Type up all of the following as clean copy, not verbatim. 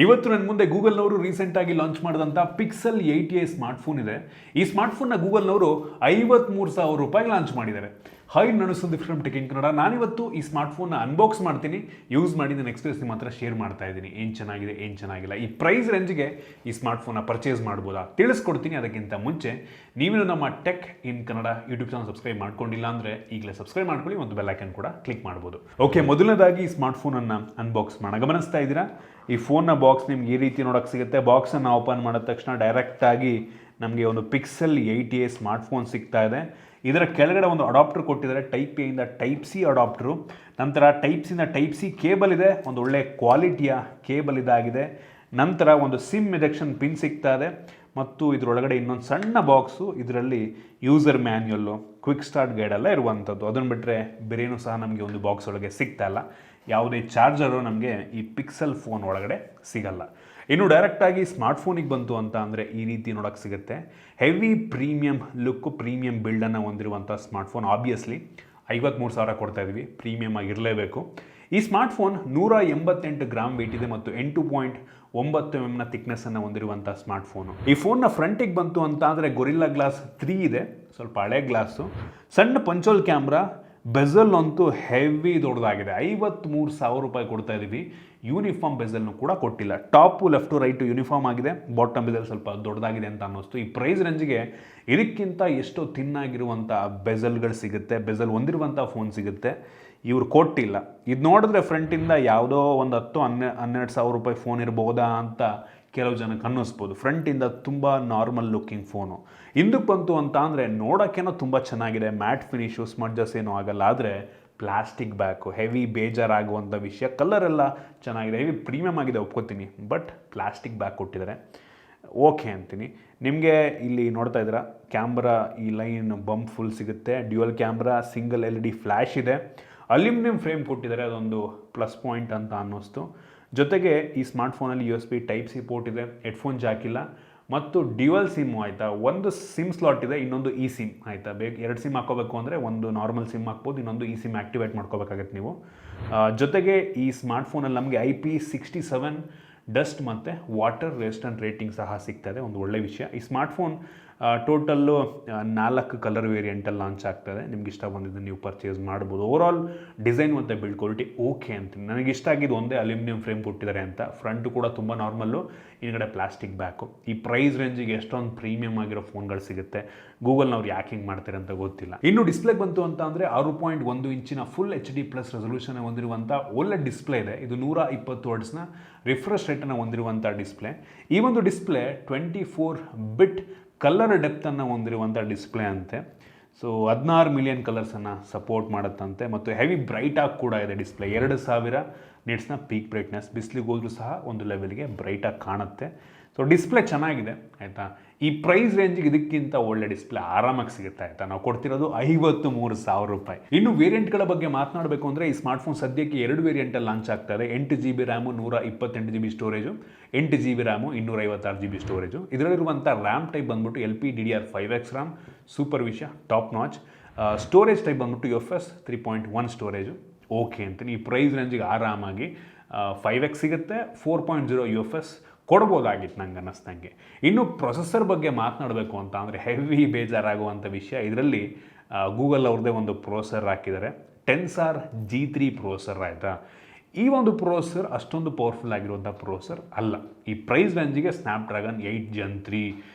ಇವತ್ತು ನನ್ನ ಮುಂದೆ ಗೂಗಲ್ನವರು ರೀಸೆಂಟಾಗಿ ಲಾಂಚ್ ಮಾಡಿದಂಥ ಪಿಕ್ಸೆಲ್ 8a ಸ್ಮಾರ್ಟ್ಫೋನ್ ಇದೆ. ಈ ಸ್ಮಾರ್ಟ್ಫೋನ್ನ ಗೂಗಲ್ನವರು 53,000 ರೂಪಾಯಿಗೆ ಲಾಂಚ್ ಮಾಡಿದ್ದಾರೆ. ಹೈ, ನಾನು Sandeep from tech in Kannada. ನಾನಿವತ್ತು ಈ ಸ್ಮಾರ್ಟ್ಫೋನ್ನ ಅನ್ಬಾಕ್ಸ್ ಮಾಡ್ತೀನಿ, ಯೂಸ್ ಮಾಡಿ ನನ್ನ ಎಕ್ಸ್ಪೀರಿಯನ್ಸ್ ನಿಮ್ಮ ಹತ್ರ ಶೇರ್ ಮಾಡ್ತಾ ಇದ್ದೀನಿ. ಏನು ಚೆನ್ನಾಗಿದೆ, ಏನು ಚೆನ್ನಾಗಿಲ್ಲ, ಈ ಪ್ರೈಸ್ ರೇಂಜ್ಗೆ ಈ ಸ್ಮಾರ್ಟ್ಫೋನ್ನ ಪರ್ಚೇಸ್ ಮಾಡ್ಬೋದಾ ತಿಳಿಸ್ಕೊಡ್ತೀನಿ. ಅದಕ್ಕಿಂತ ಮುಂಚೆ ನೀವು ನಮ್ಮ tech in Kannada YouTube channel subscribe ಮಾಡ್ಕೊಂಡಿಲ್ಲ ಅಂದರೆ ಈಗಲೇ ಸಬ್ಸ್ಕ್ರೈಬ್ ಮಾಡ್ಕೊಳ್ಳಿ, ಒಂದು ಬೆಲ್ ಐಕನ್ ಕೂಡ ಕ್ಲಿಕ್ ಮಾಡ್ಬೋದು. ಓಕೆ, ಮೊದಲನೇದಾಗಿ ಈ ಸ್ಮಾರ್ಟ್ಫೋನನ್ನು ಅನ್ಬಾಕ್ಸ್ ಮಾಡೋಣ. ಗಮನಿಸ್ತಾ ಇದ್ದೀರಾ, ಈ ಫೋನ್ನ ಬಾಕ್ಸ್ ನಿಮ್ಗೆ ಈ ರೀತಿ ನೋಡೋಕ್ಕೆ ಸಿಗುತ್ತೆ. ಬಾಕ್ಸನ್ನು ಓಪನ್ ಮಾಡಿದ ತಕ್ಷಣ ಡೈರೆಕ್ಟಾಗಿ ನಮಗೆ ಒಂದು ಪಿಕ್ಸೆಲ್ 8a ಸ್ಮಾರ್ಟ್ಫೋನ್ ಸಿಗ್ತಾ ಇದೆ. ಇದರ ಕೆಳಗಡೆ ಒಂದು ಅಡಾಪ್ಟರ್ ಕೊಟ್ಟಿದ್ದಾರೆ, ಟೈಪ್ ಎ ಇಂದ ಟೈಪ್ ಸಿ ಅಡಾಪ್ಟರು. ನಂತರ ಟೈಪ್ ಸಿಂದ ಟೈಪ್ ಸಿ ಕೇಬಲ್ ಇದೆ, ಒಂದು ಒಳ್ಳೆ ಕ್ವಾಲಿಟಿಯ ಕೇಬಲ್ ಇದಾಗಿದೆ. ನಂತರ ಒಂದು ಸಿಮ್ ಎಜೆಕ್ಷನ್ ಪಿನ್ ಸಿಗ್ತಾ ಇದೆ ಮತ್ತು ಇದರೊಳಗಡೆ ಇನ್ನೊಂದು ಸಣ್ಣ ಬಾಕ್ಸು, ಇದರಲ್ಲಿ ಯೂಸರ್ ಮ್ಯಾನ್ಯುಯಲ್ಲು, ಕ್ವಿಕ್ ಸ್ಟಾರ್ಟ್ ಗೈಡ್ ಎಲ್ಲ ಇರುವಂಥದ್ದು. ಅದನ್ನು ಬಿಟ್ಟರೆ ಬೇರೇನೂ ಸಹ ನಮಗೆ ಒಂದು ಬಾಕ್ಸ್ ಒಳಗೆ ಸಿಗ್ತಾ ಇಲ್ಲ. ಯಾವುದೇ ಚಾರ್ಜರು ನಮಗೆ ಈ ಪಿಕ್ಸೆಲ್ ಫೋನ್ ಒಳಗಡೆ ಸಿಗಲ್ಲ. ಇನ್ನು ಡೈರೆಕ್ಟಾಗಿ ಸ್ಮಾರ್ಟ್ಫೋನಿಗೆ ಬಂತು ಅಂತ ಅಂದರೆ ಈ ರೀತಿ ನೋಡೋಕ್ಕೆ ಸಿಗುತ್ತೆ. ಹೆವಿ ಪ್ರೀಮಿಯಂ ಲುಕ್ಕು, ಪ್ರೀಮಿಯಂ ಬಿಲ್ಡನ್ನು ಹೊಂದಿರುವಂಥ ಸ್ಮಾರ್ಟ್ಫೋನ್. ಆಬ್ವಿಯಸ್ಲಿ 53,000 ಕೊಡ್ತಾ ಇದ್ದೀವಿ, ಪ್ರೀಮಿಯಮ್ ಆಗಿರಲೇಬೇಕು. ಈ ಸ್ಮಾರ್ಟ್ಫೋನ್ 188 ಗ್ರಾಮ್ ವೇಟ್ ಇದೆ ಮತ್ತು 8.9 mm ಥಿಕ್ನೆಸ್ಸನ್ನು ಹೊಂದಿರುವಂಥ ಸ್ಮಾರ್ಟ್ಫೋನು. ಈ ಫೋನ್ನ ಫ್ರಂಟಿಗೆ ಬಂತು ಅಂತ ಅಂದರೆ ಗೊರಿಲ್ಲಾ ಗ್ಲಾಸ್ 3 ಇದೆ, ಸ್ವಲ್ಪ ಹಳೆ ಗ್ಲಾಸು. ಸಣ್ಣ ಪಂಚೋಲ್ ಕ್ಯಾಮ್ರಾ, ಬೆಝಲ್ ಅಂತೂ ಹೆವಿ ದೊಡ್ಡದಾಗಿದೆ. 53,000 ರೂಪಾಯಿ ಕೊಡ್ತಾ ಇದ್ದೀವಿ. ಯೂನಿಫಾರ್ಮ್ ಬೆಝಲ್ನು ಕೂಡ ಕೊಟ್ಟಿಲ್ಲ. ಟಾಪು ಲೆಫ್ಟು ರೈಟು ಯೂನಿಫಾರ್ಮ್ ಆಗಿದೆ, ಬಾಟಮ್ ಬೆಝಲ್ ಸ್ವಲ್ಪ ದೊಡ್ಡದಾಗಿದೆ ಅಂತ ಅನ್ನಿಸ್ತು. ಈ ಪ್ರೈಸ್ ರೇಂಜ್ಗೆ ಇದಕ್ಕಿಂತ ಎಷ್ಟೋ ತಿನ್ನಾಗಿರುವಂಥ ಬೆಝಲ್ಗಳು ಸಿಗುತ್ತೆ, ಬೆಝಲ್ ಹೊಂದಿರುವಂಥ ಫೋನ್ ಸಿಗುತ್ತೆ. ಇವ್ರು ಕೊಟ್ಟಿಲ್ಲ. ಇದು ನೋಡಿದ್ರೆ ಫ್ರಂಟಿಂದ ಯಾವುದೋ ಒಂದು 10-12 ರೂಪಾಯಿ ಫೋನ್ ಇರ್ಬೋದಾ ಅಂತ ಕೆಲವು ಜನಕ್ಕೆ ಅನ್ನಿಸ್ಬೋದು. ಫ್ರಂಟಿಂದ ತುಂಬ ನಾರ್ಮಲ್ ಲುಕ್ಕಿಂಗ್ ಫೋನು. ಹಿಂದಕ್ಕೆ ಬಂತು ಅಂತ ಅಂದರೆ ನೋಡೋಕ್ಕೇನೋ ತುಂಬ ಚೆನ್ನಾಗಿದೆ, ಮ್ಯಾಟ್ ಫಿನಿಶು, ಸ್ಮಡ್ಜಸ್ ಏನೂ ಆಗಲ್ಲ. ಆದರೆ ಪ್ಲಾಸ್ಟಿಕ್ ಬ್ಯಾಕು, ಹೆವಿ ಬೇಜಾರಾಗುವಂಥ ವಿಷಯ. ಕಲರೆಲ್ಲ ಚೆನ್ನಾಗಿದೆ, ಹೆವಿ ಪ್ರೀಮಿಯಮ್ ಆಗಿದೆ ಒಪ್ಕೋತೀನಿ, ಬಟ್ ಪ್ಲಾಸ್ಟಿಕ್ ಬ್ಯಾಕ್ ಕೊಟ್ಟಿದ್ದಾರೆ, ಓಕೆ ಅಂತೀನಿ. ನಿಮಗೆ ಇಲ್ಲಿ ನೋಡ್ತಾ ಇದ್ದೀರಾ, ಕ್ಯಾಮ್ರಾ ಈ ಲೈನ್ ಬಂಪ್ ಫುಲ್ ಸಿಗುತ್ತೆ. Dual camera, single LED flash ಇದೆ, ಅಲ್ಯೂಮಿನಿಯಂ ಫ್ರೇಮ್ ಕೊಟ್ಟಿದ್ದಾರೆ, ಅದೊಂದು ಪ್ಲಸ್ ಪಾಯಿಂಟ್ ಅಂತ ಅನ್ನಿಸ್ತು. ಜೊತೆಗೆ ಈ ಸ್ಮಾರ್ಟ್ಫೋನಲ್ಲಿ USB ಟೈಪ್ ಸಿ ಪೋರ್ಟ್ ಇದೆ, ಹೆಡ್ಫೋನ್ ಜಾಕ್ ಇಲ್ಲ ಮತ್ತು ಡ್ಯುಯಲ್ ಸಿಮ್ಮು ಆಯಿತಾ. ಒಂದು ಸಿಮ್ ಸ್ಲಾಟ್ ಇದೆ, ಇನ್ನೊಂದು ಇ ಸಿಮ್ ಆಯಿತಾ. ಎರಡು ಸಿಮ್ ಹಾಕೋಬೇಕು ಅಂದರೆ ಒಂದು ನಾರ್ಮಲ್ ಸಿಮ್ ಹಾಕ್ಬೋದು, ಇನ್ನೊಂದು ಇ ಸಿಮ್ ಆ್ಯಕ್ಟಿವೇಟ್ ಮಾಡ್ಕೋಬೇಕಾಗತ್ತೆ ನೀವು. ಜೊತೆಗೆ ಈ ಸ್ಮಾರ್ಟ್ಫೋನಲ್ಲಿ ನಮಗೆ IP67 ಡಸ್ಟ್ ಮತ್ತು ವಾಟರ್ ರೆಸಿಸ್ಟೆಂಟ್ ರೇಟಿಂಗ್ ಸಹ ಸಿಗ್ತದೆ, ಒಂದು ಒಳ್ಳೆ ವಿಷಯ. ಈ ಸ್ಮಾರ್ಟ್ಫೋನ್ ಟೋಟಲ್ಲು 4 ಕಲರ್ ವೇರಿಯಂಟಲ್ಲಿ ಲಾಂಚ್ ಆಗ್ತದೆ. ನಿಮ್ಗೆ ಇಷ್ಟ ಬಂದಿದ್ದು ನೀವು ಪರ್ಚೇಸ್ ಮಾಡ್ಬೋದು. ಓವರಾಲ್ ಡಿಸೈನ್ ಮತ್ತು ಬಿಲ್ಡ್ ಕ್ವಾಲಿಟಿ ಓಕೆ ಅಂತೀನಿ. ನನಗೆ ಇಷ್ಟ ಆಗಿದ್ದು ಒಂದೇ ಅಲ್ಯೂಮಿನಿಯಂ ಫ್ರೇಮ್ ಕೊಟ್ಟಿದ್ದಾರೆ ಅಂತ. ಫ್ರಂಟು ಕೂಡ ತುಂಬ ನಾರ್ಮಲ್ಲು, ಹಿಂದ್ಗಡೆ ಪ್ಲಾಸ್ಟಿಕ್ ಬ್ಯಾಕು. ಈ ಪ್ರೈಸ್ ರೇಂಜಿಗೆ ಎಷ್ಟೊಂದು ಪ್ರೀಮಿಯಮ್ ಆಗಿರೋ ಫೋನ್ಗಳು ಸಿಗುತ್ತೆ. ಗೂಗಲ್ನವ್ರು ಯಾಕೆ ಹಿಂಗೆ ಮಾಡ್ತಾರೆ ಅಂತ ಗೊತ್ತಿಲ್ಲ. ಇನ್ನು ಡಿಸ್ಪ್ಲೇ ಬಂತು ಅಂತ ಅಂದರೆ 6.1 ಇಂಚಿನ ಫುಲ್ HD+ ರೆಸೊಲ್ಯೂಷನ್ ಹೊಂದಿರುವಂಥ ಒಳ್ಳೆ ಡಿಸ್ಪ್ಲೇ ಇದೆ. ಇದು 120 ಹರ್ಟ್ಸ್ನ ರಿಫ್ರೆಶ್ ರೇಟನ್ನು ಹೊಂದಿರುವಂಥ ಡಿಸ್ಪ್ಲೇ. ಈ ಒಂದು ಡಿಸ್ಪ್ಲೇ 24 ಬಿಟ್ ಕಲರ್ ಡೆಪ್ತನ್ನು ಹೊಂದಿರುವಂಥ ಡಿಸ್ಪ್ಲೇ ಅಂತೆ. ಸೊ 16 ಮಿಲಿಯನ್ ಕಲರ್ಸನ್ನು ಸಪೋರ್ಟ್ ಮಾಡುತ್ತಂತೆ ಮತ್ತು ಹೆವಿ ಬ್ರೈಟಾಗಿ ಕೂಡ ಇದೆ ಡಿಸ್ಪ್ಲೇ. 2000 ನಿಟ್ಸ್ನ ಪೀಕ್ ಬ್ರೈಟ್ನೆಸ್, ಬಿಸಿಲಿಗೆ ಹೋದ್ರೂ ಸಹ ಒಂದು ಲೆವೆಲ್ಗೆ ಬ್ರೈಟಾಗಿ ಕಾಣುತ್ತೆ. ಸೊ ಡಿಸ್ಪ್ಲೇ ಚೆನ್ನಾಗಿದೆ ಆಯಿತಾ. ಈ ಪ್ರೈಸ್ ರೇಂಜಿಗೆ ಇದಕ್ಕಿಂತ ಒಳ್ಳೆ ಡಿಸ್ಪ್ಲೇ ಆರಾಮಾಗಿ ಸಿಗುತ್ತೆ ಆಯಿತಾ. ನಾವು ಕೊಡ್ತಿರೋದು 53,000 ರೂಪಾಯಿ. ಇನ್ನು ವೇರಿಯಂಟ್ಗಳ ಬಗ್ಗೆ ಮಾತನಾಡಬೇಕು ಅಂದರೆ ಈ ಸ್ಮಾರ್ಟ್ಫೋನ್ ಸದ್ಯಕ್ಕೆ 2 ವೇರಿಯಂಟಲ್ಲಿ ಲಾಂಚ್ ಆಗ್ತಾ ಇದೆ. 8GB RAM, 128 GB storage, 8GB RAM, 256 GB storage. ಇದರಲ್ಲಿರುವಂಥ ರ್ಯಾಮ್ ಟೈಪ್ ಬಂದ್ಬಿಟ್ಟು LPDDR5X ರ್ಯಾಮ್, ಸೂಪರ್ ವಿಷಯ, ಟಾಪ್ ನಾಚ್. ಸ್ಟೋರೇಜ್ ಟೈಪ್ ಬಂದ್ಬಿಟ್ಟು UFS 3.1 ಸ್ಟೋರೇಜು, ಓಕೆ ಅಂತೀನಿ. ಈ ಪ್ರೈಸ್ ರೇಂಜಿಗೆ ಆರಾಮಾಗಿ 5X ಸಿಗುತ್ತೆ, 4.0 UFS ಕೊಡ್ಬೋದಾಗಿತ್ತು ನಂಗೆ ಅನ್ನಿಸ್ದಂಗೆ. ಇನ್ನು ಪ್ರೊಸೆಸರ್ ಬಗ್ಗೆ ಮಾತನಾಡಬೇಕು ಅಂತ ಅಂದರೆ ಹೆವಿ ಬೇಜಾರಾಗುವಂಥ ವಿಷಯ. ಇದರಲ್ಲಿ ಗೂಗಲ್ ಅವ್ರದ್ದೇ ಒಂದು ಪ್ರೊಸೆಸರ್ ಹಾಕಿದ್ದಾರೆ, ಟೆನ್ಸಾರ್ G3 ಪ್ರೊಸೆಸರ್ ಆಯಿತಾ. ಈ ಒಂದು ಪ್ರೊಸೆಸರ್ ಅಷ್ಟೊಂದು ಪವರ್ಫುಲ್ ಆಗಿರುವಂಥ ಪ್ರೊಸೆಸರ್ ಅಲ್ಲ. ಈ ಪ್ರೈಸ್ ರೇಂಜಿಗೆ ಸ್ನ್ಯಾಪ್ಡ್ರ್ಯಾಗನ್ 8 Gen 3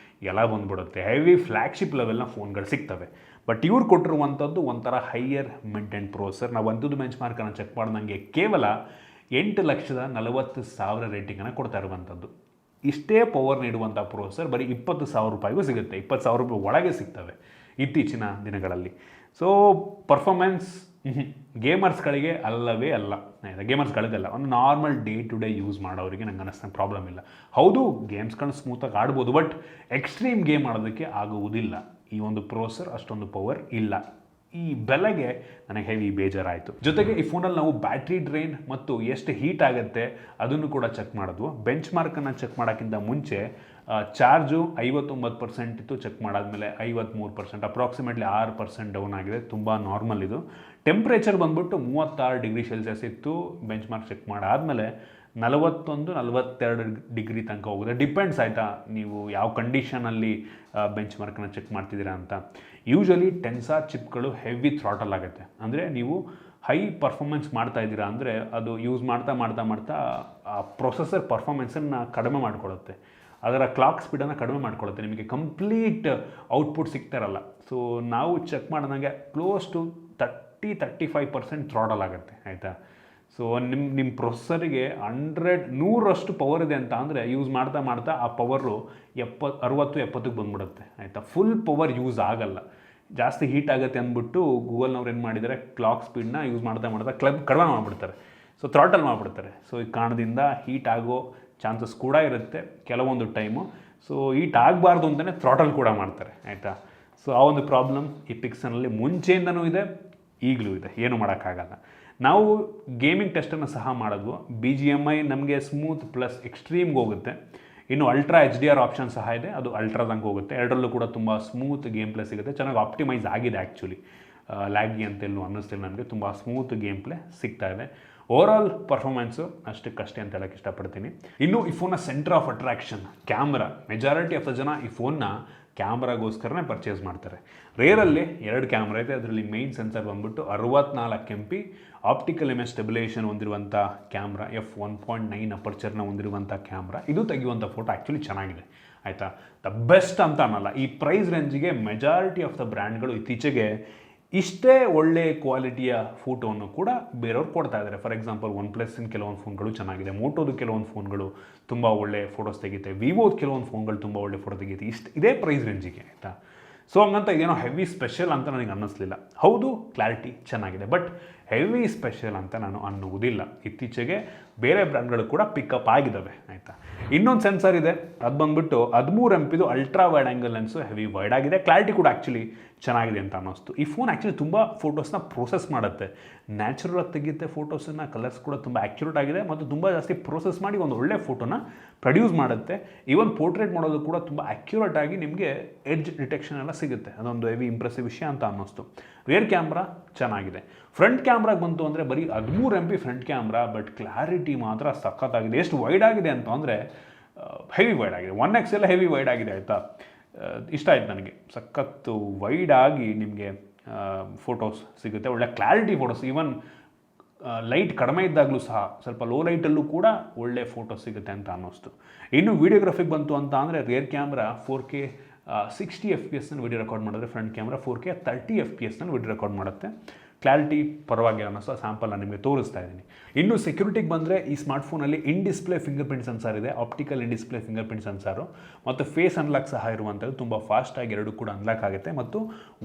ಎಲ್ಲ ಬಂದ್ಬಿಡುತ್ತೆ. ಹೆವಿ ಫ್ಲ್ಯಾಗ್ಶಿಪ್ ಲೆವೆಲ್ನ ಫೋನ್ಗಳು ಸಿಗ್ತವೆ. ಬಟ್ ಇವ್ರು ಕೊಟ್ಟಿರುವಂಥದ್ದು ಒಂಥರ ಹೈಯರ್ ಮಿಡ್ ಎಂಡ್ ಪ್ರೊಸೆಸರ್. ನಾವು ಅಂಥದ್ದು ಬೆಂಚ್ ಮಾರ್ಕನ್ನು ಚೆಕ್ ಮಾಡ್ದಂಗೆ ಕೇವಲ 8,40,000 ರೇಟಿಂಗನ್ನು ಕೊಡ್ತಾ ಇರುವಂಥದ್ದು. ಇಷ್ಟೇ ಪವರ್ ನೀಡುವಂಥ ಪ್ರೊಸೆಸರ್ ಬರೀ 20,000 ರೂಪಾಯಿಗೂ ಸಿಗುತ್ತೆ. 20,000 ರೂಪಾಯಿ ಒಳಗೆ ಸಿಗ್ತವೆ ಇತ್ತೀಚಿನ ದಿನಗಳಲ್ಲಿ. ಸೊ ಪರ್ಫಾರ್ಮೆನ್ಸ್ ಗೇಮರ್ಸ್ಗಳಿಗೆ ಅಲ್ಲವೇ ಅಲ್ಲ, ಗೇಮರ್ಸ್ಗಳಿಗಲ್ಲ, ಒಂದು normal day to day use ಮಾಡೋರಿಗೆ ನಂಗೆ ಅನ್ನಿಸ್ದಂಗೆ ಪ್ರಾಬ್ಲಮ್ ಇಲ್ಲ. ಹೌದು, ಗೇಮ್ಸ್ಗಳನ್ನ ಸ್ಮೂತಾಗಿ ಆಡ್ಬೋದು, ಬಟ್ ಎಕ್ಸ್ಟ್ರೀಮ್ ಗೇಮ್ ಆಡೋದಕ್ಕೆ ಆಗುವುದಿಲ್ಲ. ಈ ಒಂದು ಪ್ರೊಸೆಸರ್ ಅಷ್ಟೊಂದು ಪವರ್ ಇಲ್ಲ. ಈ ಬೆಲೆಗೆ ನನಗೆ ಹೆವಿ ಬೇಜಾರಾಯಿತು. ಜೊತೆಗೆ ಈ ಫೋನಲ್ಲಿ ನಾವು ಬ್ಯಾಟ್ರಿ ಡ್ರೈನ್ ಮತ್ತು ಎಷ್ಟು ಹೀಟ್ ಆಗುತ್ತೆ ಅದನ್ನು ಕೂಡ ಚೆಕ್ ಮಾಡಿದ್ವು. ಬೆಂಚ್ ಮಾರ್ಕನ್ನು ಚೆಕ್ ಮಾಡೋಕ್ಕಿಂತ ಮುಂಚೆ ಚಾರ್ಜು 59% ಇತ್ತು, ಚೆಕ್ ಮಾಡಾದ್ಮೇಲೆ 53%, ಅಪ್ರಾಕ್ಸಿಮೇಟ್ಲಿ 6% ಡೌನ್ ಆಗಿದೆ. ತುಂಬ ನಾರ್ಮಲ್ ಇದು. ಟೆಂಪ್ರೇಚರ್ ಬಂದ್ಬಿಟ್ಟು 36 ಡಿಗ್ರಿ ಸೆಲ್ಸಿಯಸ್ ಇತ್ತು. ಬೆಂಚ್ ಮಾರ್ಕ್ ಚೆಕ್ ಮಾಡಾದಮೇಲೆ 41-42 ಡಿಗ್ರಿ ತನಕ ಹೋಗುತ್ತೆ. ಡಿಪೆಂಡ್ಸ್ ಆಯಿತಾ, ನೀವು ಯಾವ ಕಂಡೀಷನಲ್ಲಿ ಬೆಂಚ್ ಮಾರ್ಕನ್ನು ಚೆಕ್ ಮಾಡ್ತಿದ್ದೀರಾ ಅಂತ. ಯೂಶ್ವಲಿ ಟೆನ್ಸಾರ್ ಚಿಪ್ಗಳು ಹೆವಿ ಥ್ರಾಟಲ್ ಆಗುತ್ತೆ. ಅಂದರೆ ನೀವು ಹೈ ಪರ್ಫಾರ್ಮೆನ್ಸ್ ಮಾಡ್ತಾ ಇದ್ದೀರಾ ಅಂದರೆ ಅದು ಯೂಸ್ ಮಾಡ್ತಾ ಮಾಡ್ತಾ ಮಾಡ್ತಾ ಆ ಪ್ರೊಸೆಸರ್ ಪರ್ಫಾರ್ಮೆನ್ಸನ್ನು ಕಡಿಮೆ ಮಾಡ್ಕೊಳ್ಳುತ್ತೆ, ಅದರ ಕ್ಲಾಕ್ ಸ್ಪೀಡನ್ನು ಕಡಿಮೆ ಮಾಡ್ಕೊಳ್ಳುತ್ತೆ, ನಿಮಗೆ ಕಂಪ್ಲೀಟ್ ಔಟ್ಪುಟ್ ಸಿಗ್ತಾರಲ್ಲ. ಸೊ ನಾವು ಚೆಕ್ ಮಾಡಿದಂಗೆ ಕ್ಲೋಸ್ ಟು 30-35% ಥ್ರಾಟಲ್ ಆಗುತ್ತೆ ಆಯಿತಾ. ಸೊ ನಿಮ್ಮ ಪ್ರೊಸೆಸರಿಗೆ 100 ಪವರ್ ಇದೆ ಅಂತ ಅಂದರೆ ಯೂಸ್ ಮಾಡ್ತಾ ಮಾಡ್ತಾ ಆ ಪವರು 60-70 ಬಂದ್ಬಿಡುತ್ತೆ ಆಯಿತಾ. ಫುಲ್ ಪವರ್ ಯೂಸ್ ಆಗಲ್ಲ, ಜಾಸ್ತಿ ಹೀಟ್ ಆಗುತ್ತೆ ಅಂದ್ಬಿಟ್ಟು ಗೂಗಲ್ನವ್ರು ಏನು ಮಾಡಿದ್ದಾರೆ, ಕ್ಲಾಕ್ ಸ್ಪೀಡ್ನ ಯೂಸ್ ಮಾಡ್ತಾ ಮಾಡ್ತಾ ಕಡಿಮೆ ಮಾಡಿಬಿಡ್ತಾರೆ. ಸೊ ಥ್ರಾಟಲ್ ಮಾಡಿಬಿಡ್ತಾರೆ. ಸೊ ಈ ಕಾರಣದಿಂದ ಹೀಟ್ ಆಗೋ ಚಾನ್ಸಸ್ ಕೂಡ ಇರುತ್ತೆ ಕೆಲವೊಂದು ಟೈಮು. ಸೊ ಹೀಟ್ ಆಗಬಾರ್ದು ಅಂತಲೇ ಥ್ರಾಟಲ್ ಕೂಡ ಮಾಡ್ತಾರೆ ಆಯಿತಾ. ಸೊ ಆ ಒಂದು ಪ್ರಾಬ್ಲಮ್ ಈ ಪಿಕ್ಸೆಲ್ನಲ್ಲಿ ಮುಂಚೆಯಿಂದನೂ ಇದೆ, ಈಗಲೂ ಇದೆ, ಏನು ಮಾಡೋಕ್ಕಾಗಲ್ಲ. ನಾವು ಗೇಮಿಂಗ್ ಟೆಸ್ಟನ್ನು ಸಹ ಮಾಡಿದ್ವು. BGMI ನಮಗೆ ಸ್ಮೂತ್ ಪ್ಲಸ್ ಎಕ್ಸ್ಟ್ರೀಮ್ಗೆ ಹೋಗುತ್ತೆ. ಇನ್ನು ಅಲ್ಟ್ರಾ HDR ಆಪ್ಷನ್ ಸಹ ಇದೆ, ಅದು ಅಲ್ಟ್ರಾದಂಗೆ ಹೋಗುತ್ತೆ. ಎರಡರಲ್ಲೂ ಕೂಡ ತುಂಬ ಸ್ಮೂತ್ ಗೇಮ್ ಪ್ಲೇ ಸಿಗುತ್ತೆ, ಚೆನ್ನಾಗಿ ಆಪ್ಟಿಮೈಸ್ ಆಗಿದೆ. ಆ್ಯಕ್ಚುಲಿ ಲ್ಯಾಗಿ ಅಂತೆಲ್ಲೂ ಅನ್ನಿಸ್ತಿಲ್ಲ ನನಗೆ, ತುಂಬ ಸ್ಮೂತ್ ಗೇಮ್ ಪ್ಲೇ ಸಿಗ್ತಾ ಇದೆ. ಓವರಾಲ್ ಪರ್ಫಾರ್ಮೆನ್ಸು ಅಷ್ಟಕ್ಕಷ್ಟೇ ಅಂತ ಹೇಳೋಕ್ಕೆ ಇಷ್ಟಪಡ್ತೀನಿ. ಇನ್ನು ಈ ಫೋನ್ನ centre of attraction camera. Majority of the ಜನ ಈ ಫೋನ್ನ ಕ್ಯಾಮ್ರಾಗೋಸ್ಕರನೇ ಪರ್ಚೇಸ್ ಮಾಡ್ತಾರೆ. ರೇರಲ್ಲಿ 2 ಕ್ಯಾಮ್ರಾ ಇದೆ. ಅದರಲ್ಲಿ ಮೇಯ್ನ್ ಸೆನ್ಸರ್ ಬಂದ್ಬಿಟ್ಟು 64 MP ಆಪ್ಟಿಕಲ್ ಇಮೇಜ್ ಸ್ಟೆಬಿಲೈಸೇಷನ್ ಹೊಂದಿರುವಂಥ ಕ್ಯಾಮ್ರಾ, f1.9 ಅಪರ್ಚರ್ನ ಹೊಂದಿರುವಂಥ ಕ್ಯಾಮ್ರಾ. ಇದು ತೆಗೆಯುವಂಥ ಫೋಟೋ ಆ್ಯಕ್ಚುಲಿ ಚೆನ್ನಾಗಿದೆ ಆಯಿತಾ. ದ ಬೆಸ್ಟ್ ಅಂತ ಅನ್ನಲ್ಲ, ಈ ಪ್ರೈಸ್ ರೇಂಜಿಗೆ ಮೆಜಾರಿಟಿ ಆಫ್ ದ ಬ್ರ್ಯಾಂಡ್ಗಳು ಇತ್ತೀಚೆಗೆ ಇಷ್ಟೇ ಒಳ್ಳೆ ಕ್ವಾಲಿಟಿಯ ಫೋಟೋವನ್ನು ಕೂಡ ಬೇರೆಯವ್ರು ಕೊಡ್ತಾ ಇದ್ದಾರೆ. ಫಾರ್ ಎಕ್ಸಾಂಪಲ್ OnePlus ಕೆಲವೊಂದು ಫೋನ್ಗಳು ಚೆನ್ನಾಗಿದೆ, ಮೋಟೋದು ಕೆಲವೊಂದು ಫೋನ್ಗಳು ತುಂಬ ಒಳ್ಳೆ ಫೋಟೋಸ್ ತೆಗಿತೆ, ವಿವೋದು ಕೆಲವೊಂದು ಫೋನ್ಗಳು ತುಂಬ ಒಳ್ಳೆ ಫೋಟೋ ತೆಗಿತೆ, ಇದೇ ಪ್ರೈಸ್ ರೇಂಜಿಗೆ ಆಯಿತಾ. ಸೊ ಹಂಗಂತ ಏನೋ ಹೆವಿ ಸ್ಪೆಷಲ್ ಅಂತ ನನಗೆ ಅನ್ನಿಸ್ಲಿಲ್ಲ. ಹೌದು, ಕ್ಲಾರಿಟಿ ಚೆನ್ನಾಗಿದೆ, ಬಟ್ ಹೆವಿ ಸ್ಪೆಷಲ್ ಅಂತ ನಾನು ಅನ್ನುವುದಿಲ್ಲ. ಇತ್ತೀಚೆಗೆ ಬೇರೆ ಬ್ರ್ಯಾಂಡ್ಗಳು ಕೂಡ ಪಿಕಪ್ ಆಗಿದ್ದಾವೆ ಆಯಿತಾ. ಇನ್ನೊಂದು ಸೆನ್ಸರ್ ಇದೆ, ಅದು ಬಂದುಬಿಟ್ಟು 13 MP ultra wide angle lens, heavy wide ಆಗಿದೆ. ಕ್ಲಾರಿಟಿ ಕೂಡ ಆ್ಯಕ್ಚುಲಿ ಚೆನ್ನಾಗಿದೆ ಅಂತ ಅನ್ನಿಸ್ತು. ಈ ಫೋನ್ ಆ್ಯಕ್ಚುಲಿ ತುಂಬ ಫೋಟೋಸ್ನ ಪ್ರೋಸೆಸ್ ಮಾಡುತ್ತೆ, ನ್ಯಾಚುರಲಾಗಿ ತೆಗೆಯುತ್ತೆ ಫೋಟೋಸನ್ನು, ಕಲರ್ಸ್ ಕೂಡ ತುಂಬ ಆ್ಯಕ್ಯುರೇಟ್ ಆಗಿದೆ ಮತ್ತು ತುಂಬ ಜಾಸ್ತಿ ಪ್ರೋಸೆಸ್ ಮಾಡಿ ಒಂದು ಒಳ್ಳೆ ಫೋಟೋನ ಪ್ರೊಡ್ಯೂಸ್ ಮಾಡುತ್ತೆ. ಈವನ್ ಪೋರ್ಟ್ರೇಟ್ ಮಾಡೋದು ಕೂಡ ತುಂಬ ಆ್ಯಕ್ಯುರೇಟ್ ಆಗಿ ನಿಮಗೆ ಎಡ್ಜ್ ಡಿಟೆಕ್ಷನ್ ಎಲ್ಲ ಸಿಗುತ್ತೆ. ಅದೊಂದು ಹೆವಿ ಇಂಪ್ರೆಸಿವ್ ವಿಷಯ ಅಂತ ಅನ್ನಿಸ್ತು. ರಿಯರ್ ಕ್ಯಾಮ್ರಾ ಚೆನ್ನಾಗಿದೆ. ಫ್ರಂಟ್ ಕ್ಯಾಮ್ರಾಗೆ ಬಂತು ಅಂದರೆ ಬರೀ 13 MP front camera, but clarity ಮಾತ್ರ ಸಖತ್ತಾಗಿದೆ. ಎಷ್ಟು ವೈಡ್ ಆಗಿದೆ ಅಂತ ಅಂದರೆ ಹೆವಿ ವೈಡ್ ಆಗಿದೆ. 1x ಎಲ್ಲ ಹೆವಿ ವೈಡ್ ಆಗಿದೆ ಆಯಿತಾ. ಇಷ್ಟ ಆಯ್ತು ನನಗೆ, ಸಖತ್ತು ವೈಡ್ ಆಗಿ ನಿಮಗೆ ಫೋಟೋಸ್ ಸಿಗುತ್ತೆ, ಒಳ್ಳೆ ಕ್ಲಾರಿಟಿ ಫೋಟೋಸ್. ಈವನ್ ಲೈಟ್ ಕಡಿಮೆ ಇದ್ದಾಗಲೂ ಸಹ ಸ್ವಲ್ಪ ಲೋ ಲೈಟಲ್ಲೂ ಕೂಡ ಒಳ್ಳೆ ಫೋಟೋಸ್ ಸಿಗುತ್ತೆ ಅಂತ ಅನ್ನಿಸ್ತು. ಇನ್ನು ವೀಡಿಯೋಗ್ರಫಿಗೆ ಬಂತು ಅಂತ ಅಂದರೆ rear camera 4K 60 FPS video record ಮಾಡಿದ್ರೆ, front camera 4K 30 FPS video record ಮಾಡುತ್ತೆ. ಕ್ಲಾರಿಟಿ ಪರವಾಗಿಲ್ಲ ಅನ್ನಿಸ್ತು. ಸ್ಯಾಂಪಲ್ ನಾನು ನಿಮಗೆ ತೋರಿಸ್ತಾ ಇದ್ದೀನಿ. ಇನ್ನು ಸೆಕ್ಯೂರಿಟಿಗೆ ಬಂದರೆ ಈ ಸ್ಮಾರ್ಟ್ಫೋನಲ್ಲಿ in display fingerprint sensor ಇದೆ, optical in display fingerprint sensor ಮತ್ತು ಫೇಸ್ ಅನ್ಲಾಕ್ ಸಹ ಇರುವಂಥದ್ದು. ತುಂಬ ಫಾಸ್ಟಾಗಿ ಎರಡು ಕೂಡ ಅನ್ಲಾಕ್ ಆಗುತ್ತೆ ಮತ್ತು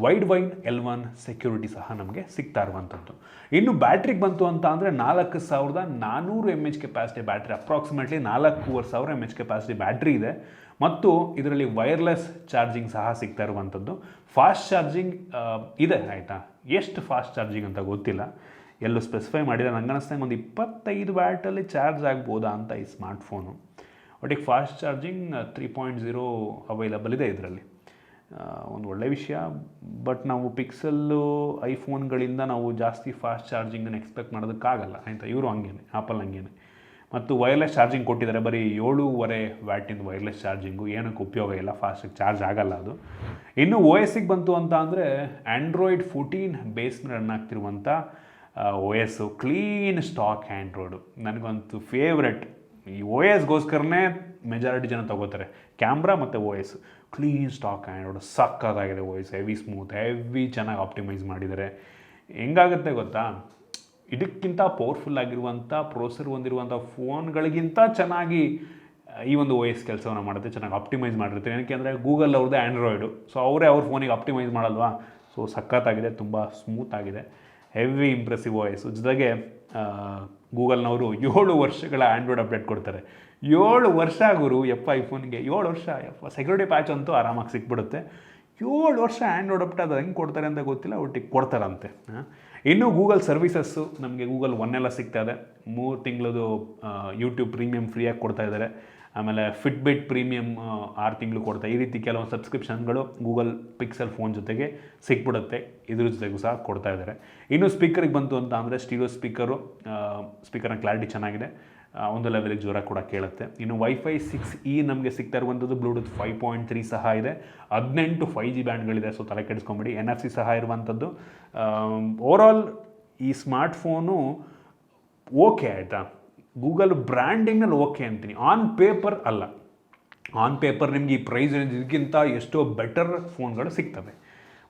ವೈಡ್ L1 ಸೆಕ್ಯೂರಿಟಿ ಸಹ ನಮಗೆ ಸಿಗ್ತಾ ಇರುವಂಥದ್ದು. ಇನ್ನು ಬ್ಯಾಟ್ರಿಗೆ ಬಂತು ಅಂತ ಅಂದರೆ 4400 mAh capacity battery, approximately 4500 mAh capacity battery ಇದೆ ಮತ್ತು ಇದರಲ್ಲಿ ವೈರ್ಲೆಸ್ ಚಾರ್ಜಿಂಗ್ ಸಹ ಸಿಗ್ತಾ ಇರುವಂಥದ್ದು. ಫಾಸ್ಟ್ ಚಾರ್ಜಿಂಗ್ ಇದೆ ಆಯಿತಾ. ಎಷ್ಟು ಫಾಸ್ಟ್ ಚಾರ್ಜಿಂಗ್ ಅಂತ ಗೊತ್ತಿಲ್ಲ, ಎಲ್ಲೂ ಸ್ಪೆಸಿಫೈ ಮಾಡಿದೆ. ನಂಗೆ ಅನ್ನಿಸ್ದಂಗೆ ಒಂದು 25 ವ್ಯಾಟಲ್ಲಿ ಚಾರ್ಜ್ ಆಗ್ಬೋದಾ ಅಂತ ಈ ಸ್ಮಾರ್ಟ್ಫೋನು. ಒಟ್ಟಿಗೆ ಫಾಸ್ಟ್ ಚಾರ್ಜಿಂಗ್ 3.0 ಅವೈಲಬಲ್ ಇದೆ ಇದರಲ್ಲಿ, ಒಂದು ಒಳ್ಳೆಯ ವಿಷಯ. ಬಟ್ ನಾವು ಪಿಕ್ಸೆಲ್ಲು ಐಫೋನ್ಗಳಿಂದ ನಾವು ಜಾಸ್ತಿ ಫಾಸ್ಟ್ ಚಾರ್ಜಿಂಗನ್ನು ಎಕ್ಸ್ಪೆಕ್ಟ್ ಮಾಡೋದಕ್ಕಾಗಲ್ಲ ಆಯಿತಾ. ಇವರು ಹಂಗೇನೆ, ಆಪಲ್ ಹಂಗೇನೆ. ಮತ್ತು ವೈರ್ಲೆಸ್ ಚಾರ್ಜಿಂಗ್ ಕೊಟ್ಟಿದ್ದಾರೆ, ಬರೀ 7.5 ವ್ಯಾಟಿಂದ ವೈರ್ಲೆಸ್ ಚಾರ್ಜಿಂಗು, ಏನಕ್ಕೆ ಉಪಯೋಗ ಇಲ್ಲ, ಫಾಸ್ಟಾಗಿ ಚಾರ್ಜ್ ಆಗಲ್ಲ ಅದು. ಇನ್ನು OSಗೆ ಬಂತು ಅಂತ ಅಂದರೆ Android 14 ಬೇಸ್ನ ರನ್ ಆಗ್ತಿರುವಂಥ OS, ಕ್ಲೀನ್ ಸ್ಟಾಕ್ ಆ್ಯಂಡ್ರಾಯ್ಡು. ನನಗಂತೂ ಫೇವ್ರೆಟ್. ಈ OSಗೋಸ್ಕರನೇ ಮೆಜಾರಿಟಿ ಜನ ತಗೋತಾರೆ, ಕ್ಯಾಮ್ರಾ ಮತ್ತು OS. ಕ್ಲೀನ್ ಸ್ಟಾಕ್ ಆ್ಯಂಡ್ರಾಯ್ಡು ಸಕ್ಕತ್ತಾಗಿದೆ. OS ಹೆವಿ ಸ್ಮೂತ್, ಹೆವಿ ಚೆನ್ನಾಗಿ ಆಪ್ಟಿಮೈಸ್ ಮಾಡಿದ್ದಾರೆ. ಹೆಂಗಾಗುತ್ತೆ ಗೊತ್ತಾ, ಇದಕ್ಕಿಂತ ಪವರ್ಫುಲ್ ಆಗಿರುವಂಥ ಪ್ರೊಸೆಸರ್ ಹೊಂದಿರುವಂಥ ಫೋನ್ಗಳಿಗಿಂತ ಚೆನ್ನಾಗಿ ಈ ಒಂದು OS ಕೆಲಸವನ್ನು ಮಾಡುತ್ತೆ, ಚೆನ್ನಾಗಿ ಆಪ್ಟಿಮೈಸ್ ಮಾಡಿರುತ್ತೆ. ಏನಕ್ಕೆ ಅಂದರೆ ಗೂಗಲ್ ಅವ್ರದ್ದೇ ಆ್ಯಂಡ್ರಾಯ್ಡು, ಸೊ ಅವರೇ ಅವ್ರ ಫೋನಿಗೆ ಆಪ್ಟಿಮೈಸ್ ಮಾಡಲ್ವಾ. ಸೊ ಸಖತ್ತಾಗಿದೆ, ತುಂಬ ಸ್ಮೂತ್ ಆಗಿದೆ, ಹೆವಿ ಇಂಪ್ರೆಸಿವ್ OS. ಜೊತೆಗೆ ಗೂಗಲ್ನವರು 7 ವರ್ಷಗಳ ಆ್ಯಂಡ್ರಾಯ್ಡ್ ಅಪ್ಡೇಟ್ ಕೊಡ್ತಾರೆ. 7 ವರ್ಷ ಗುರು ಯಪ್ಪ, ಐಫೋನ್ಗೆ 7 ವರ್ಷ ಯಪ್ಪ. ಸೆಕ್ಯೂರಿಟಿ ಪ್ಯಾಚ್ ಅಂತೂ ಆರಾಮಾಗಿ ಸಿಕ್ಬಿಡುತ್ತೆ. 7 ವರ್ಷ ಆ್ಯಂಡ್ರಾಯ್ಡ್ ಅಪ್ಡೇಟ್ ಅದು ಹೆಂಗೆ ಕೊಡ್ತಾರೆ ಅಂತ ಗೊತ್ತಿಲ್ಲ, ಒಟ್ಟಿಗೆ ಕೊಡ್ತಾರಂತೆ. ಇನ್ನು ಗೂಗಲ್ ಸರ್ವಿಸಸ್ಸು ನಮಗೆ ಗೂಗಲ್ ಒನ್ ಎಲ್ಲ ಸಿಗ್ತಾ ಇದೆ. 3 ತಿಂಗಳದು ಯೂಟ್ಯೂಬ್ ಪ್ರೀಮಿಯಮ್ ಫ್ರೀಯಾಗಿ ಕೊಡ್ತಾ ಇದ್ದಾರೆ. ಆಮೇಲೆ ಫಿಟ್ಬಿಟ್ ಪ್ರೀಮಿಯಮ್ 6 ತಿಂಗಳು ಕೊಡ್ತಾರೆ. ಈ ರೀತಿ ಕೆಲವೊಂದು ಸಬ್ಸ್ಕ್ರಿಪ್ಷನ್ಗಳು ಗೂಗಲ್ ಪಿಕ್ಸೆಲ್ ಫೋನ್ ಜೊತೆಗೆ ಸಿಕ್ಬಿಡುತ್ತೆ, ಇದ್ರ ಜೊತೆಗೂ ಸಹ ಕೊಡ್ತಾ ಇದ್ದಾರೆ. ಇನ್ನು ಸ್ಪೀಕರಿಗೆ ಬಂತು ಅಂತ ಅಂದರೆ ಸ್ಟೀರಿಯೋ ಸ್ಪೀಕರ್ನ ಕ್ಲಾರಿಟಿ ಚೆನ್ನಾಗಿದೆ, ಒಂದು ಲೆವೆಲಿಗೆ ಜ್ವರ ಕೂಡ ಕೇಳುತ್ತೆ. ಇನ್ನು ವೈಫೈ 6E ನಮಗೆ ಸಿಗ್ತಾ ಇರುವಂಥದ್ದು ಬ್ಲೂಟೂತ್ 5.3 ಸಹ ಇದೆ, 18 5G ಬ್ಯಾಂಡ್ಗಳಿದೆ, ಸೊ ತಲೆ ಕೆಡಿಸ್ಕೊಂಬಿಡಿ. NFC ಸಹ ಇರುವಂಥದ್ದು. ಓವರಾಲ್ ಈ ಸ್ಮಾರ್ಟ್ಫೋನು ಓಕೆ ಆಯಿತಾ, ಗೂಗಲ್ ಬ್ರ್ಯಾಂಡಿಂಗ್ನಲ್ಲಿ ಓಕೆ ಅಂತೀನಿ, ಆನ್ ಪೇಪರ್ ಅಲ್ಲ. ಆನ್ ಪೇಪರ್ ನಿಮಗೆ ಈ ಪ್ರೈಸ್ ರೇಂಜ್ಗಿಂತ ಎಷ್ಟೋ ಬೆಟರ್ ಫೋನ್ಗಳು ಸಿಗ್ತವೆ.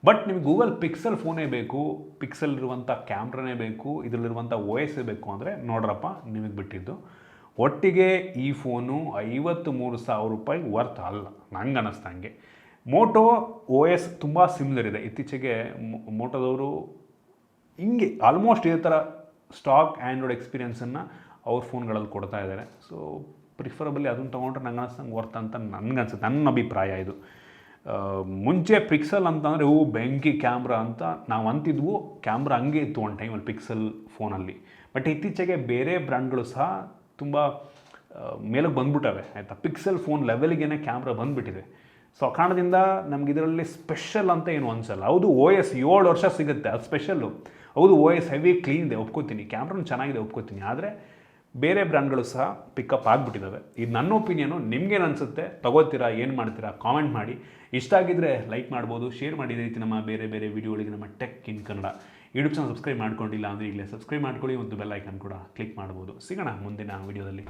ಬಟ್ ನಿಮಗೆ ಗೂಗಲ್ ಪಿಕ್ಸೆಲ್ ಫೋನೇ ಬೇಕು, ಪಿಕ್ಸೆಲ್ ಇರುವಂಥ ಕ್ಯಾಮ್ರಾನೇ ಬೇಕು, ಇದರಲ್ಲಿರುವಂಥ OS ಬೇಕು ಅಂದರೆ ನೋಡ್ರಪ್ಪ ನಿಮಗೆ ಬಿಟ್ಟಿದ್ದು. ಒಟ್ಟಿಗೆ ಈ ಫೋನು 53,000 ರೂಪಾಯಿ ವರ್ತ್ ಅಲ್ಲ ನಂಗೆ ಅನ್ನಿಸ್ದಂಗೆ. ಮೋಟೋ OS ತುಂಬ ಸಿಮಿಲರ್ ಇದೆ. ಇತ್ತೀಚೆಗೆ ಮೋಟೋದವರು ಹಿಂಗೆ ಆಲ್ಮೋಸ್ಟ್ ಇದೇ ಥರ ಸ್ಟಾಕ್ ಆ್ಯಂಡ್ರಾಯ್ಡ್ ಎಕ್ಸ್ಪೀರಿಯನ್ಸನ್ನು ಅವ್ರ ಫೋನ್ಗಳಲ್ಲಿ ಕೊಡ್ತಾ ಇದ್ದಾರೆ. ಸೊ ಪ್ರಿಫರಬಲಿ ಅದನ್ನು ತೊಗೊಂಡ್ರೆ ನಂಗೆ ಅನ್ನಿಸ್ದಂಗೆ ವರ್ತ್ ಅಂತ ನನಗನ್ಸುತ್ತೆ, ನನ್ನ ಅಭಿಪ್ರಾಯ ಇದು. ಮುಂಚೆ ಪಿಕ್ಸೆಲ್ ಅಂತಂದರೆ ಬೆಂಕಿ ಕ್ಯಾಮ್ರಾ ಅಂತ ನಾವು ಅಂತಿದ್ವು, ಕ್ಯಾಮ್ರಾ ಹಂಗೆ ಇತ್ತು ಒಂದು ಟೈಮಲ್ಲಿ ಪಿಕ್ಸೆಲ್ ಫೋನಲ್ಲಿ. ಬಟ್ ಇತ್ತೀಚೆಗೆ ಬೇರೆ ಬ್ರ್ಯಾಂಡ್ಗಳು ಸಹ ತುಂಬ ಮೇಲಕ್ಕೆ ಬಂದ್ಬಿಟ್ಟವೆ ಆಯಿತಾ, ಪಿಕ್ಸೆಲ್ ಫೋನ್ ಲೆವೆಲ್ಗೇ ಕ್ಯಾಮ್ರಾ ಬಂದುಬಿಟ್ಟಿದೆ. ಸೊ ಆ ಕಾರಣದಿಂದ ನಮ್ಗೆ ಇದರಲ್ಲಿ ಸ್ಪೆಷಲ್ ಅಂತ ಏನು ಅನಿಸಲ್ಲ. ಹೌದು OS 7 ವರ್ಷ ಸಿಗುತ್ತೆ, ಅದು ಸ್ಪೆಷಲ್ಲು. ಹೌದು OS ಹೆವಿ ಕ್ಲೀನ್ ಇದೆ ಒಪ್ಕೋತೀನಿ, ಕ್ಯಾಮ್ರಾನು ಚೆನ್ನಾಗಿದೆ ಒಪ್ಕೋತೀನಿ, ಆದರೆ ಬೇರೆ ಬ್ರ್ಯಾಂಡ್ಗಳು ಸಹ ಪಿಕಪ್ ಆಗಿಬಿಟ್ಟಿದ್ದಾವೆ. ಇದು ನನ್ನ ಒಪಿನಿಯನು. ನಿಮ್ಗೇನು ಅನಿಸುತ್ತೆ, ತೊಗೋತೀರಾ, ಏನು ಮಾಡ್ತೀರಾ, ಕಾಮೆಂಟ್ ಮಾಡಿ. ಇಷ್ಟ ಆಗಿದ್ದರೆ ಲೈಕ್ ಮಾಡ್ಬೋದು, ಶೇರ್ ಮಾಡಿ. ಇದೇ ರೀತಿ ನಮ್ಮ ಬೇರೆ ಬೇರೆ ವೀಡಿಯೋಗಳಿಗೆ ನಮ್ಮ tech in Kannada YouTube channel subscribe ಮಾಡ್ಕೊಂಡಿಲ್ಲ ಅಂದರೆ ಈಗಲೇ ಸಬ್ಸ್ಕ್ರೈಬ್ ಮಾಡ್ಕೊಳ್ಳಿ, ಮತ್ತು ಬೆಲ್ ಐಕನ್ ಕೂಡ ಕ್ಲಿಕ್ ಮಾಡ್ಬೋದು. ಸಿಗೋಣ ಮುಂದಿನ ವೀಡಿಯೋದಲ್ಲಿ.